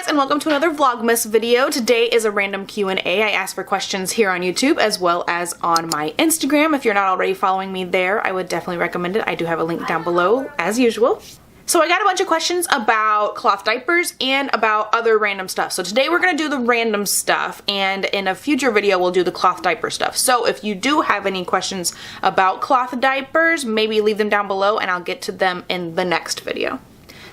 guys, and welcome to another Vlogmas video. Today is a random Q&A. I asked for questions here on YouTube as well as on my Instagram. If you're not already following me there, I would definitely recommend it. I do have a link down below as usual. So I got a bunch of questions about cloth diapers and about other random stuff. So today we're going to do the random stuff, and in a future video we'll do the cloth diaper stuff. So if you do have any questions about cloth diapers, maybe leave them down below and I'll get to them in the next video.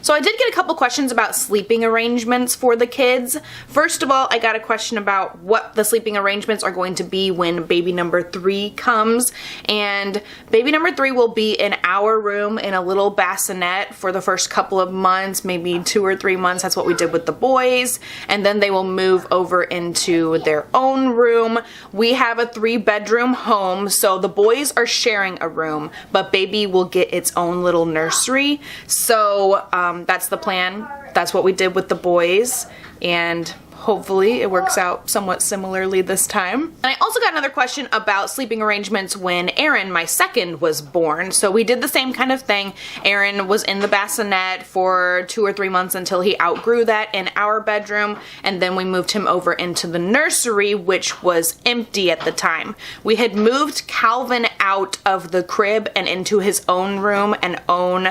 So I did get a couple questions about sleeping arrangements for the kids. First of all, I got a question about what the sleeping arrangements are going to be when baby number 3 comes. And baby number 3 will be in our room in a little bassinet for the first couple of months, maybe 2 or 3 months. That's what we did with the boys. And then they will move over into their own room. We have a 3-bedroom home, so the boys are sharing a room, but baby will get its own little nursery. So that's the plan. That's what we did with the boys, and hopefully it works out somewhat similarly this time. And I also got another question about sleeping arrangements when Eren, my second, was born. So we did the same kind of thing. Eren was in the bassinet for 2 or 3 months until he outgrew that in our bedroom, and then we moved him over into the nursery, which was empty at the time. We had moved Calvin out of the crib and into his own room and own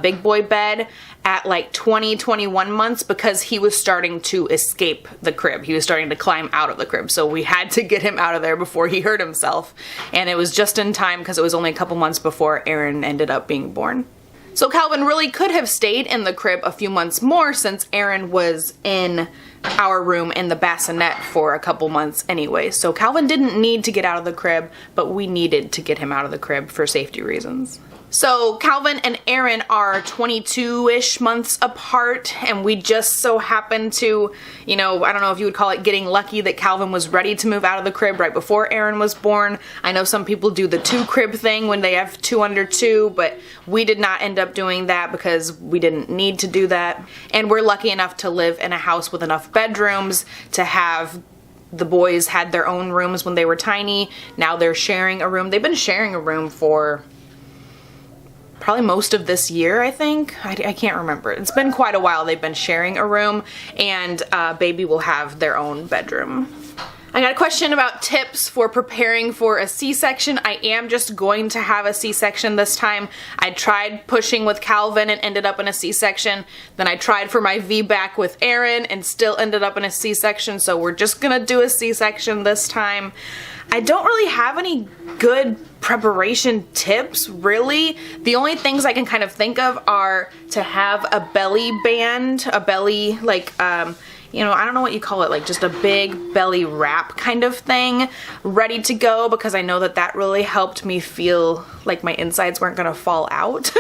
big boy bed at like 21 months because he was starting to escape the crib. He was starting to climb out of the crib. So we had to get him out of there before he hurt himself. And it was just in time because it was only a couple months before Eren ended up being born. So Calvin really could have stayed in the crib a few months more since Eren was in our room in the bassinet for a couple months anyway. So Calvin didn't need to get out of the crib, but we needed to get him out of the crib for safety reasons. So Calvin and Eren are 22-ish months apart, and we just so happened to, you know, I don't know if you would call it getting lucky that Calvin was ready to move out of the crib right before Eren was born. I know some people do the 2-crib thing when they have 2 under 2, but we did not end up doing that because we didn't need to do that. And we're lucky enough to live in a house with enough bedrooms to have the boys had their own rooms when they were tiny. Now they're sharing a room. They've been sharing a room for probably most of this year, I think. I can't remember. It's been quite a while they've been sharing a room, and baby will have their own bedroom. I got a question about tips for preparing for a C-section. I am just going to have a C-section this time. I tried pushing with Calvin and ended up in a C-section. Then I tried for my VBAC with Eren and still ended up in a C-section, so we're just gonna do a C-section this time. I don't really have any good preparation tips, really. The only things I can kind of think of are to have a belly band, a belly, like, you know, I don't know what you call it, like just a big belly wrap kind of thing ready to go, because I know that that really helped me feel like my insides weren't gonna fall out.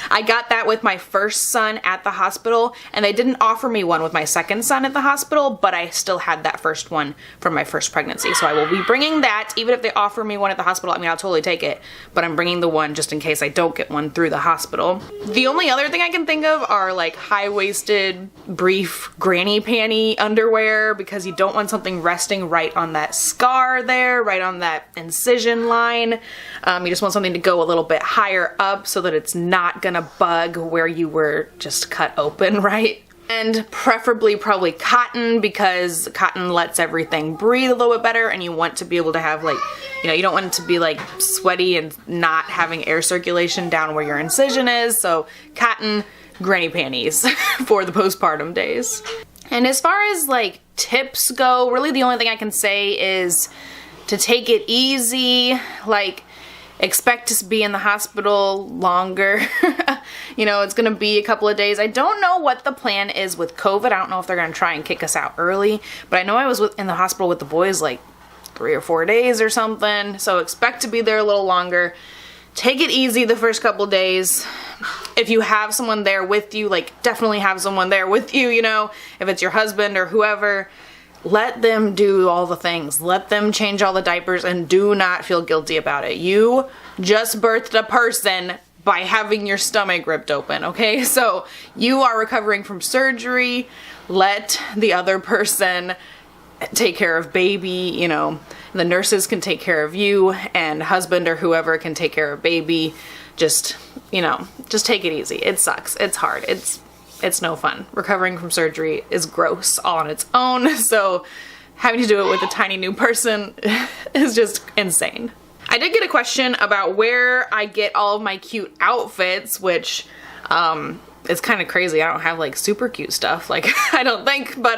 I got that with my first son at the hospital, and they didn't offer me one with my second son at the hospital, but I still had that first one from my first pregnancy. So I will be bringing that, even if they offer me one at the hospital. I mean, I'll totally take it, but I'm bringing the one just in case I don't get one through the hospital. The only other thing I can think of are like high-waisted, brief granny panty underwear, because you don't want something resting right on that scar there, right on that incision line. You just want something to go a little bit higher up so that it's not gonna bug where you were just cut open, right? And preferably probably cotton, because cotton lets everything breathe a little bit better, and you want to be able to have, like, you know, you don't want it to be like sweaty and not having air circulation down where your incision is. So cotton, granny panties for the postpartum days. And as far as like tips go, really the only thing I can say is to take it easy. Like, expect to be in the hospital longer. You know, it's gonna be a couple of days. I don't know what the plan is with COVID. I don't know if they're gonna try and kick us out early, but I know I was in the hospital with the boys like 3 or 4 days or something. So expect to be there a little longer. Take it easy the first couple days. If you have someone there with you, like, definitely have someone there with you, you know, if it's your husband or whoever. Let them do all the things. Let them change all the diapers, and do not feel guilty about it. You just birthed a person by having your stomach ripped open, okay? So you are recovering from surgery. Let the other person take care of baby, you know. The nurses can take care of you, and husband or whoever can take care of baby. Just, you know, just take it easy. It sucks. It's hard. It's it's no fun. Recovering from surgery is gross all on its own, so having to do it with a tiny new person is just insane. I did get a question about where I get all of my cute outfits, which it's kind of crazy. I don't have like super cute stuff, like I don't think, but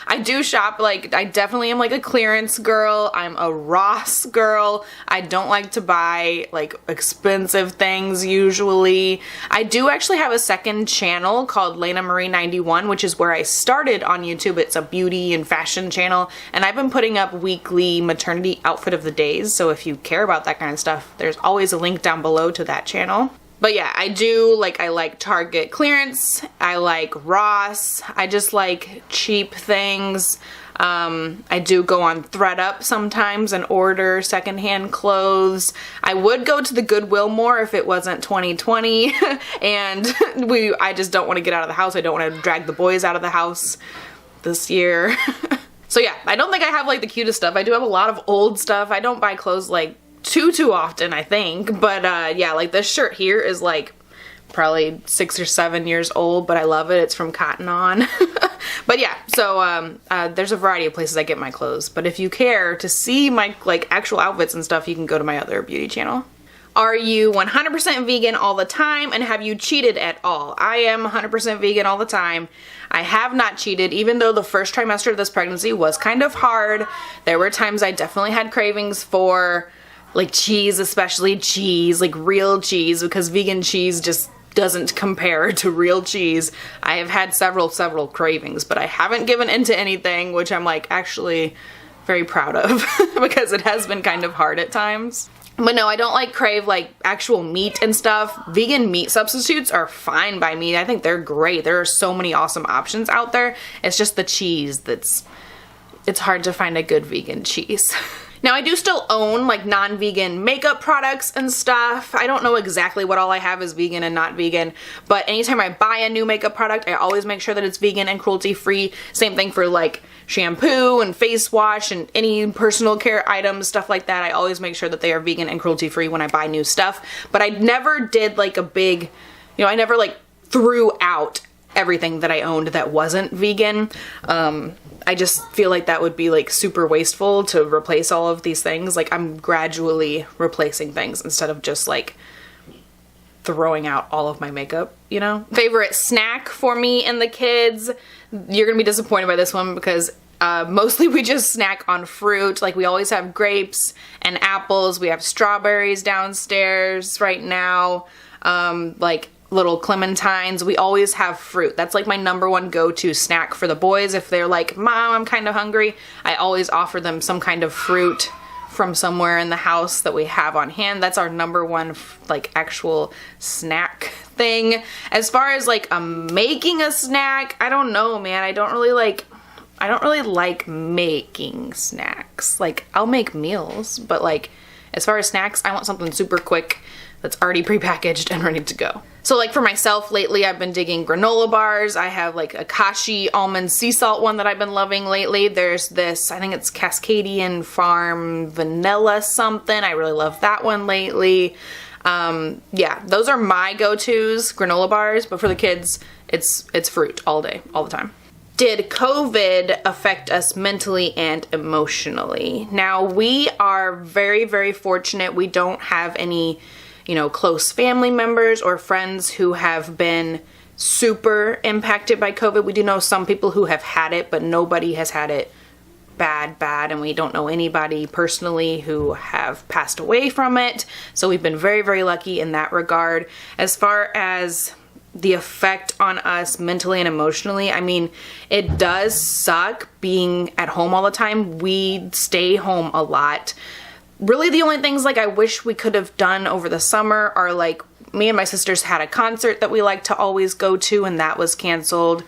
I do shop. Like I definitely am like a clearance girl. I'm a Ross girl. I don't like to buy like expensive things usually. I do actually have a second channel called Lena Marie 91, which is where I started on YouTube. It's a beauty and fashion channel, and I've been putting up weekly maternity outfit of the days. So if you care about that kind of stuff, there's always a link down below to that channel. But yeah, I like Target clearance, I like Ross, I just like cheap things. I do go on ThredUp sometimes and order secondhand clothes. I would go to the Goodwill more if it wasn't 2020 and I just don't want to get out of the house. I don't want to drag the boys out of the house this year. So yeah, I don't think I have like the cutest stuff. I do have a lot of old stuff. I don't buy clothes like too often, I think, but yeah, like this shirt here is like probably 6 or 7 years old, but I love it. It's from Cotton On. But yeah, so there's a variety of places I get my clothes, but if you care to see my like actual outfits and stuff, you can go to my other beauty channel. Are you 100% vegan all the time, and have you cheated at all? I am 100% vegan all the time. I have not cheated, even though the first trimester of this pregnancy was kind of hard. There were times I definitely had cravings for like cheese, especially cheese, like real cheese, because vegan cheese just doesn't compare to real cheese. I have had several cravings, but I haven't given into anything, which I'm like actually very proud of because it has been kind of hard at times. But no, I don't like crave like actual meat and stuff. Vegan meat substitutes are fine by me. I think they're great. There are so many awesome options out there. It's just the cheese it's hard to find a good vegan cheese. Now I do still own like non-vegan makeup products and stuff. I don't know exactly what all I have is vegan and not vegan, but anytime I buy a new makeup product, I always make sure that it's vegan and cruelty free. Same thing for like shampoo and face wash and any personal care items, stuff like that. I always make sure that they are vegan and cruelty free when I buy new stuff, but I never did like a big, I never like threw out everything that I owned that wasn't vegan. I just feel like that would be like super wasteful to replace all of these things. Like I'm gradually replacing things instead of just like throwing out all of my makeup, Favorite snack for me and the kids? You're gonna be disappointed by this one because mostly we just snack on fruit. Like we always have grapes and apples. We have strawberries downstairs right now. Like little clementines. We always have fruit. That's like my #1 go-to snack for the boys. If they're like, Mom, I'm kind of hungry, I always offer them some kind of fruit from somewhere in the house that we have on hand. That's our #1 like actual snack thing. As far as like making a snack, I don't know, man. I don't really like making snacks. Like I'll make meals, but like as far as snacks, I want something super quick that's already prepackaged and ready to go. So like for myself lately, I've been digging granola bars. I have like a Kashi almond sea salt one that I've been loving lately. There's this, I think it's Cascadian Farm vanilla something. I really love that one lately. Yeah, those are my go-tos, granola bars, but for the kids, it's fruit all day, all the time. Did COVID affect us mentally and emotionally? Now we are very, very fortunate. We don't have any close family members or friends who have been super impacted by COVID. We do know some people who have had it, but nobody has had it bad, and we don't know anybody personally who have passed away from it. So we've been very, very lucky in that regard. As far as the effect on us mentally and emotionally, I mean, it does suck being at home all the time. We stay home a lot. Really the only things like I wish we could have done over the summer are like me and my sisters had a concert that we like to always go to, and that was canceled.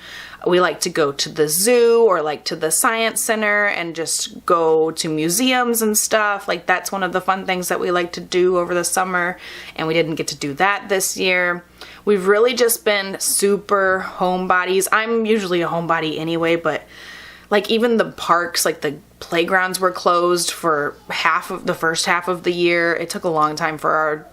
We like to go to the zoo or like to the science center and just go to museums and stuff. Like that's one of the fun things that we like to do over the summer, and we didn't get to do that this year. We've really just been super homebodies. I'm usually a homebody anyway, but like even the parks, like the playgrounds were closed for the first half of the year. It took a long time for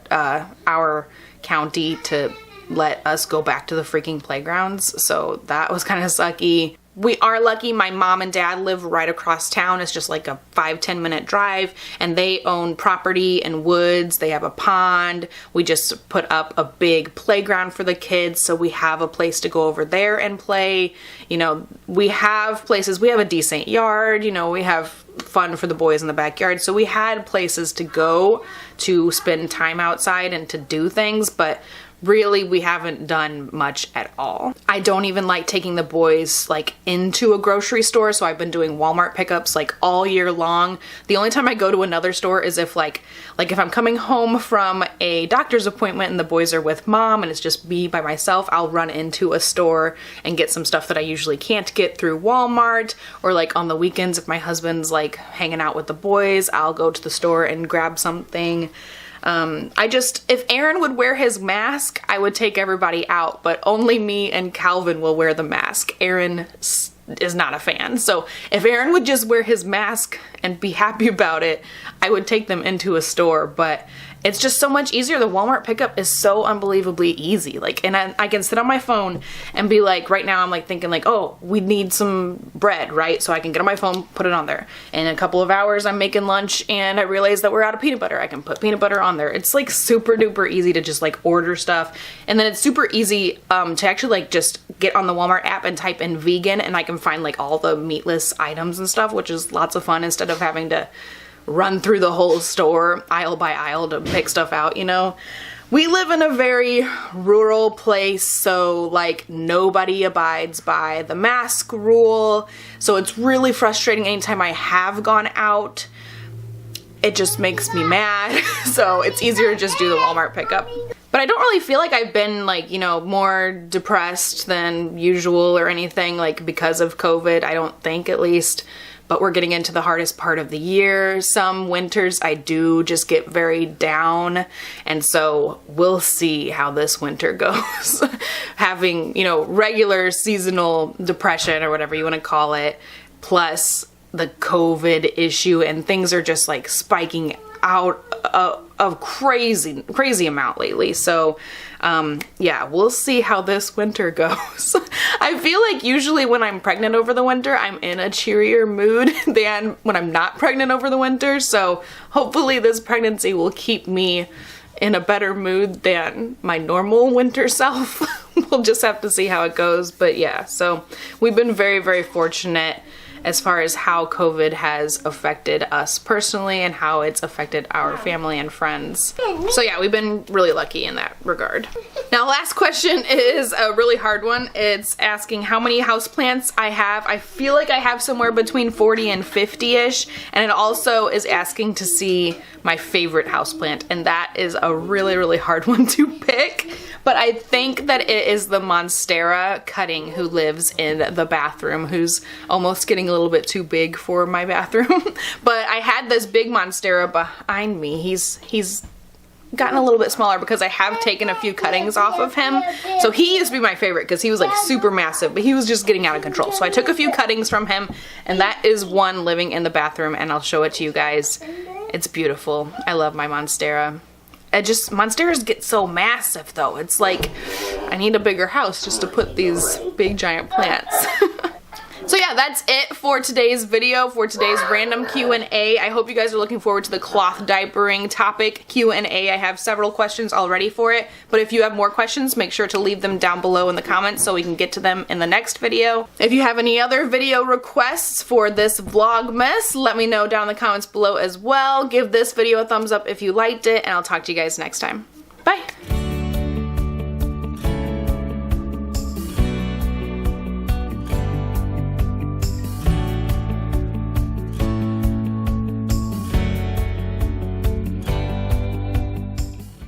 our county to let us go back to the freaking playgrounds. So that was kind of sucky. We are lucky my mom and dad live right across town. It's just like a 5-10 minute drive, and they own property in woods. They have a pond. We just put up a big playground for the kids, so we have a place to go over there and play. You know, we have places, we have a decent yard, you know, we have fun for the boys in the backyard. So we had places to go to spend time outside and to do things, but really we haven't done much at all. I don't even like taking the boys like into a grocery store, so I've been doing Walmart pickups like all year long. The only time I go to another store is if like if I'm coming home from a doctor's appointment and the boys are with mom and it's just me by myself, I'll run into a store and get some stuff that I usually can't get through Walmart. Or like on the weekends, if my husband's like hanging out with the boys, I'll go to the store and grab something. If Eren would wear his mask, I would take everybody out, but only me and Calvin will wear the mask. Eren is not a fan. So if Eren would just wear his mask and be happy about it, I would take them into a store, but it's just so much easier. The Walmart pickup is so unbelievably easy. Like, and I can sit on my phone and be like, right now I'm like thinking like, oh, we need some bread, right? So I can get on my phone, put it on there. In a couple of hours, I'm making lunch and I realize that we're out of peanut butter. I can put peanut butter on there. It's like super duper easy to just like order stuff. And then it's super easy to actually like just get on the Walmart app and type in vegan, and I can find like all the meatless items and stuff, which is lots of fun instead of having to run through the whole store aisle by aisle to pick stuff out, you know. We live in a very rural place, so like nobody abides by the mask rule. So it's really frustrating anytime I have gone out. It just makes me mad. So it's easier to just do the Walmart pickup. But I don't really feel like I've been like, you know, more depressed than usual or anything like because of COVID. I don't think, at least. But we're getting into the hardest part of the year. Some winters I do just get very down, and so we'll see how this winter goes. Having, you know, regular seasonal depression or whatever you want to call it, plus the COVID issue, and things are just like spiking out of crazy amount lately. So yeah, we'll see how this winter goes. I feel like usually when I'm pregnant over the winter, I'm in a cheerier mood than when I'm not pregnant over the winter. So hopefully this pregnancy will keep me in a better mood than my normal winter self. We'll just have to see how it goes. But yeah, so we've been very fortunate as far as how COVID has affected us personally and how it's affected our family and friends. So yeah, we've been really lucky in that regard. Now, last question is a really hard one. It's asking how many houseplants I have. I feel like I have somewhere between 40 and 50-ish, and it also is asking to see my favorite houseplant, and that is a really hard one to pick. But I think that it is the Monstera cutting who lives in the bathroom, who's almost getting a little bit too big for my bathroom. But I had this big Monstera behind me. He's gotten a little bit smaller because I have taken a few cuttings off of him. So he used to be my favorite because he was like super massive, but he was just getting out of control. So I took a few cuttings from him, and that is one living in the bathroom, and I'll show it to you guys. It's beautiful. I love my Monstera. Monsteras get so massive though. It's like, I need a bigger house just to put these big giant plants. So yeah, that's it for today's video, for today's random Q&A. I hope you guys are looking forward to the cloth diapering topic Q&A. I have several questions already for it, but if you have more questions, make sure to leave them down below in the comments so we can get to them in the next video. If you have any other video requests for this Vlogmas, let me know down in the comments below as well. Give this video a thumbs up if you liked it, and I'll talk to you guys next time. Bye!